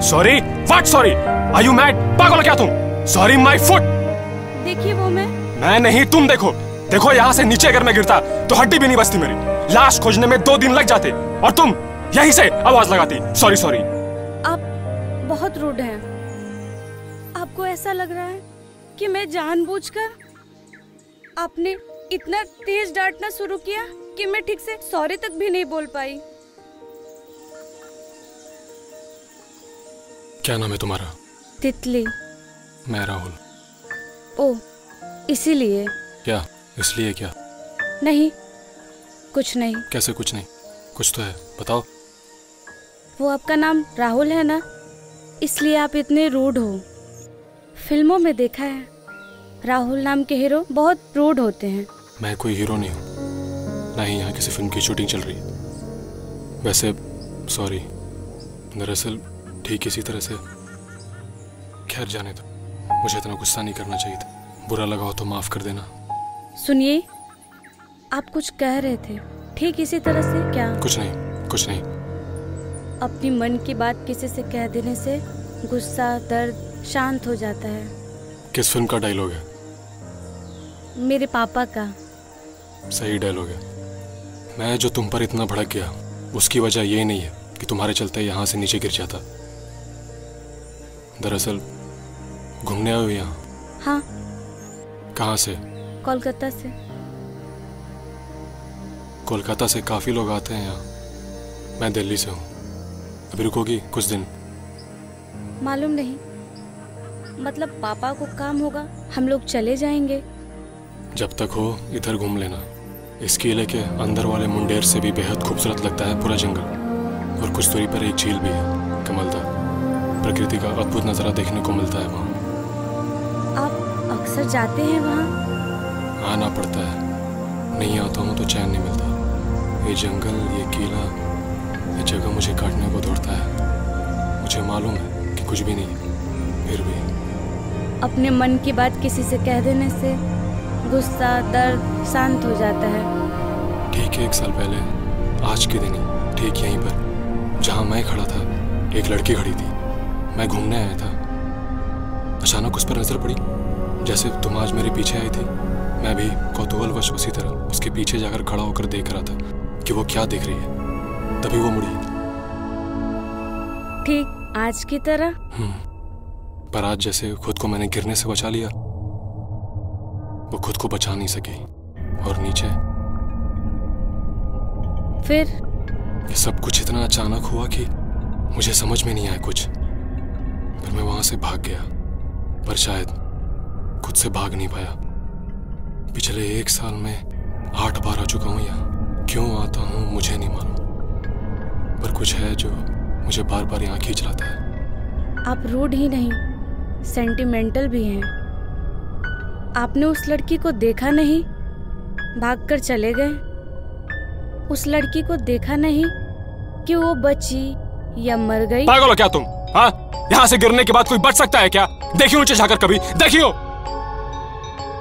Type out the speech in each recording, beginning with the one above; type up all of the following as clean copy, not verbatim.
Sorry? What sorry? Are you mad? पागल क्या तुम? Sorry my foot. देखिए वो मैं नहीं, तुम देखो। देखो यहाँ से नीचे अगर मैं गिरता तो हड्डी भी नहीं बचती मेरी। लाश खोजने में 2 दिन लग जाते और तुम यहीं से आवाज लगाती सॉरी सॉरी। आप बहुत रूड हैं। आपको ऐसा लग रहा है कि मैं जानबूझकर आपने इतना तेज डांटना शुरू किया कि मैं ठीक से सॉरी तक भी नहीं बोल पाई। क्या नाम है तुम्हारा? तितली। मैं राहुल। ओ, इसीलिए? क्या इसलिए? क्या? नहीं, कुछ नहीं। कैसे कुछ नहीं? कुछ तो है, बताओ। वो आपका नाम राहुल है ना, इसलिए आप इतने रूड हो। फिल्मों में देखा है, राहुल नाम के हीरो बहुत रूड होते हैं। मैं कोई हीरो नहीं हूँ, ना ही यहाँ किसी फिल्म की शूटिंग चल रही है। वैसे सॉरी, दरअसल ठीक इसी तरह से। खैर जाने दो, मुझे इतना गुस्सा नहीं करना चाहिए था। बुरा लगा हो तो माफ कर देना। सुनिए, आप कुछ कह रहे थे, ठीक इसी तरह से? क्या? कुछ नहीं, कुछ नहीं। अपनी मन की बात किसी से कह देने से गुस्सा, दर्द शांत हो जाता है। किस फिल्म का डायलॉग है? मेरे पापा का। सही डायलॉग है। मैं जो तुम पर इतना भड़क गया उसकी वजह ये नहीं है कि तुम्हारे चलते यहाँ से नीचे गिर जाता। दरअसल घूमने आए हो यहाँ? हाँ। कहाँ से? कोलकाता से। कोलकाता से काफी लोग आते हैं यहाँ। मैं दिल्ली से हूँ। अभी रुकोगी कुछ दिन? मालूम नहीं, मतलब पापा को काम होगा, हम लोग चले जाएंगे। जब तक हो इधर घूम लेना। इस किले के अंदर वाले मुंडेर से भी बेहद खूबसूरत लगता है पूरा जंगल। और कुछ दूरी पर एक झील भी है, कमलदा। प्रकृति का अद्भुत नज़ारा देखने को मिलता है वहाँ। आप अक्सर जाते हैं वहाँ? आना पड़ता है, नहीं आता हूँ तो चैन नहीं मिलता। ये जंगल, ये किला, ये जगह मुझे काटने को दौड़ता है। मुझे मालूम है कि कुछ भी नहीं, फिर भी। अपने मन की बात किसी से कह देने से गुस्सा, दर्द शांत हो जाता है। ठीक है, 1 साल पहले आज के दिन ही ठीक यहीं पर जहाँ मैं खड़ा था एक लड़की खड़ी थी। मैं घूमने आया था, अचानक उस पर नजर पड़ी। जैसे तुम आज मेरे पीछे आई थी, मैं भी कौतूहलवश उसी तरह उसके पीछे जाकर खड़ा होकर देख रहा था कि वो क्या देख रही है। तभी वो मुड़ी। ठीक आज की तरह? पर आज जैसे खुद को मैंने गिरने से बचा लिया, वो खुद को बचा नहीं सकी और नीचे। फिर? ये सब कुछ इतना अचानक हुआ कि मुझे समझ में नहीं आया कुछ। फिर मैं वहां से भाग गया, पर शायद खुद से भाग नहीं पाया। पिछले 1 साल में 8 बार आ चुका हूं यहाँ। क्यों आता हूं मुझे नहीं मालूम, पर कुछ है जो मुझे बार बार यहाँ खींच लाता है। आप रूड ही नहीं, सेंटिमेंटल भी हैं। आपने उस लड़की को देखा नहीं, भागकर चले गए। उस लड़की को देखा नहीं कि वो बची या मर गई। पागल हो क्या तुम? हाँ, यहाँ से गिरने के बाद कोई बच सकता है क्या? देखियो नीचे जाकर, कभी देखियो।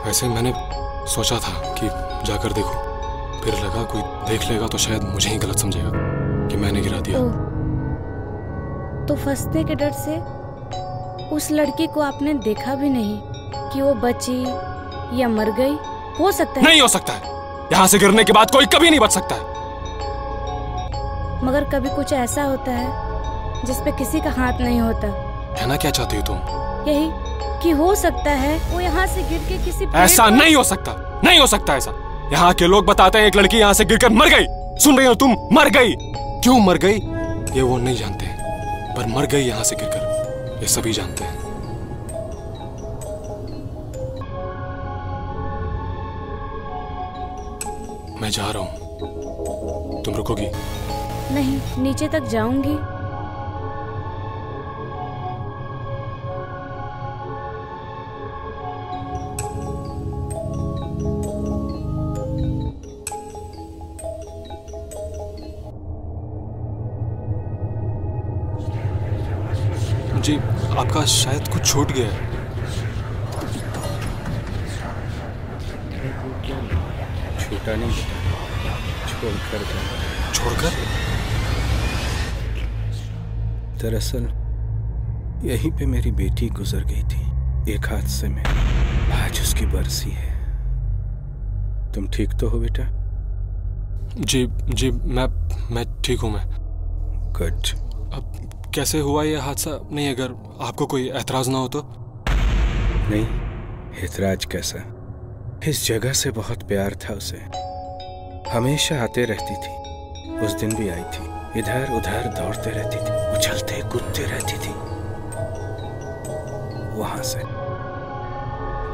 वैसे मैंने सोचा था कि जाकर देखूं, फिर लगा कोई देख लेगा तो शायद मुझे ही गलत समझेगा कि मैंने गिरा दिया। तो फंसने के डर से उस लड़की को आपने देखा भी नहीं कि वो बची या मर गई? हो सकता है। नहीं हो सकता है, यहाँ से गिरने के बाद कोई कभी नहीं बच सकता है। मगर कभी कुछ ऐसा होता है जिसपे किसी का हाथ नहीं होता। कहना क्या चाहती हो तुम? यही कि हो सकता है वो यहाँ से गिर के किसी ऐसा नहीं हो सकता, नहीं हो सकता ऐसा। यहाँ के लोग बताते हैं एक लड़की यहाँ से गिरकर मर गई। सुन रही हो तुम? मर गई। क्यों मर गई ये वो नहीं जानते, पर मर गई यहाँ से गिरकर ये सभी जानते हैं। मैं जा रहा हूँ, तुम रुकोगी? नहीं, नीचे तक जाऊंगी। जी, आपका शायद कुछ छूट गया है। छूटा नहीं, छोड़कर जाना। छोड़कर? दरअसल यहीं पे मेरी बेटी गुजर गई थी एक हादसे में। आज उसकी बरसी है। तुम ठीक तो हो बेटा? जी जी, मैं ठीक हूँ। मैं गुड। अब कैसे हुआ ये हादसा? नहीं, अगर आपको कोई एतराज ना हो तो। नहीं, एतराज कैसा? इस जगह से बहुत प्यार था उसे। हमेशा आते रहती थी। उस दिन भी आई थी। इधर उधर दौड़ते रहती थी, उछलते कूदते रहती थी। वहां से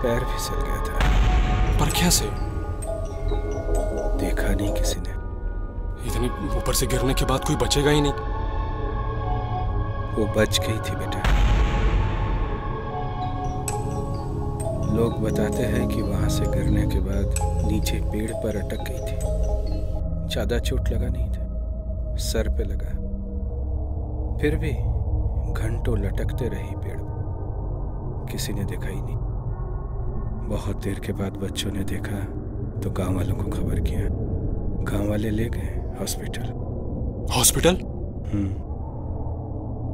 पैर फिसल गया था। पर कैसे? देखा नहीं किसी ने। इतनी ऊपर से गिरने के बाद कोई बचेगा ही नहीं। वो बच गई थी बेटा। लोग बताते हैं कि वहां से गिरने के बाद नीचे पेड़ पर अटक गई थी। ज्यादा चोट लगा नहीं था, सर पे लगा। फिर भी घंटों लटकते रही पेड़ पर। किसी ने देखा ही नहीं। बहुत देर के बाद बच्चों ने देखा तो गांव वालों को खबर किया। गांव वाले ले गए हॉस्पिटल। हॉस्पिटल?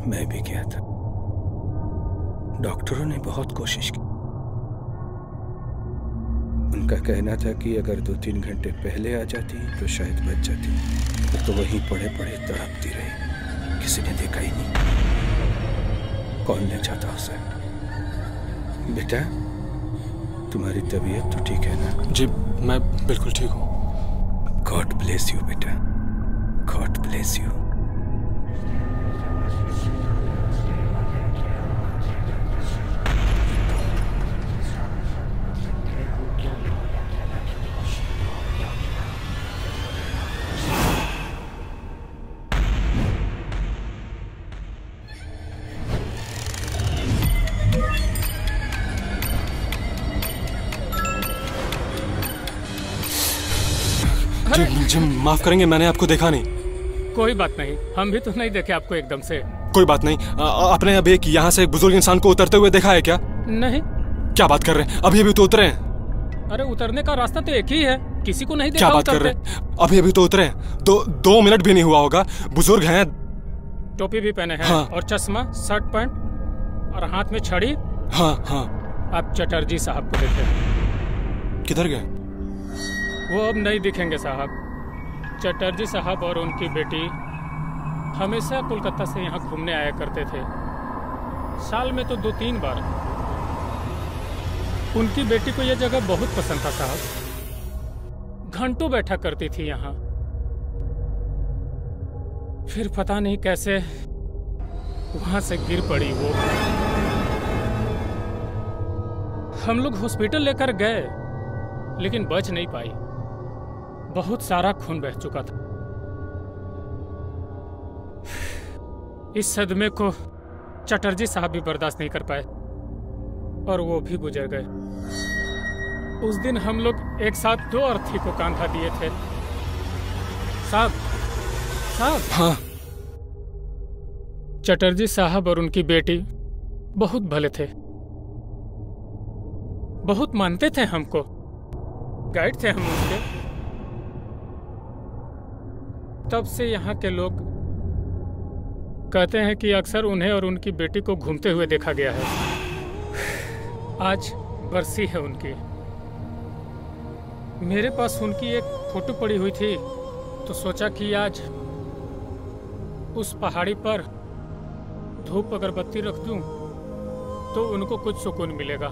मैं भी गया था। डॉक्टरों ने बहुत कोशिश की। उनका कहना था कि अगर 2-3 घंटे पहले आ जाती तो शायद बच जाती। तो वहीं पड़े पड़े तड़पती रही। किसी ने देखा ही नहीं। कौन ले जाता उसे? बेटा, तुम्हारी तबीयत तो ठीक है ना? जी, मैं बिल्कुल ठीक हूँ। गॉड ब्लेस यू बेटा, गॉड ब्लेस यू। जी, माफ करेंगे, मैंने आपको देखा नहीं। कोई बात नहीं, हम भी तो नहीं देखे आपको एकदम से। कोई बात नहीं। आपने अब एक यहाँ से एक बुजुर्ग इंसान को उतरते हुए देखा है क्या? नहीं। क्या बात कर रहे हैं? अभी अभी तो उतरे हैं। अरे उतरने का रास्ता तो एक ही है, किसी को नहीं देखा। क्या बात कर रहे हैं? अभी अभी तो उतरे हैं। 2 मिनट भी नहीं हुआ होगा। बुजुर्ग हैं, टोपी भी पहने हैं। हाँ। और चश्मा, शर्ट पैंट और हाथ में छड़ी। हाँ हाँ। आप चटर्जी साहब को देखे। किधर गए? वो अब नहीं दिखेंगे साहब। चटर्जी साहब और उनकी बेटी हमेशा कोलकाता से यहाँ घूमने आया करते थे। साल में तो 2-3 बार। उनकी बेटी को यह जगह बहुत पसंद था साहब। घंटों बैठा करती थी यहाँ। फिर पता नहीं कैसे वहां से गिर पड़ी वो। हम लोग हॉस्पिटल लेकर गए लेकिन बच नहीं पाई। बहुत सारा खून बह चुका था। इस सदमे को चटर्जी साहब भी बर्दाश्त नहीं कर पाए और वो भी गुजर गए। उस दिन हम लोग एक साथ 2 अर्थी को कांधा दिए थे साहब। हाँ। चटर्जी साहब और उनकी बेटी बहुत भले थे, बहुत मानते थे हमको, गाइड थे हम उनके। तब से यहाँ के लोग कहते हैं कि अक्सर उन्हें और उनकी बेटी को घूमते हुए देखा गया है। आज बरसी है उनकी। मेरे पास उनकी एक फोटो पड़ी हुई थी तो सोचा कि आज उस पहाड़ी पर धूप अगरबत्ती रख दूं तो उनको कुछ सुकून मिलेगा।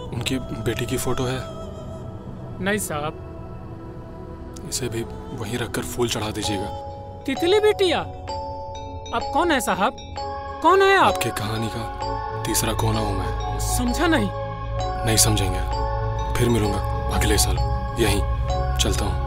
उनकी बेटी की फोटो है? नहीं साहब। इसे भी वहीं रखकर फूल चढ़ा दीजिएगा। तितली बिटिया, आप कौन है साहब? कौन है आप? आपकी कहानी का तीसरा कोना हूं मैं। समझा नहीं। नहीं समझेंगे। फिर मिलूंगा अगले साल यहीं। चलता हूँ।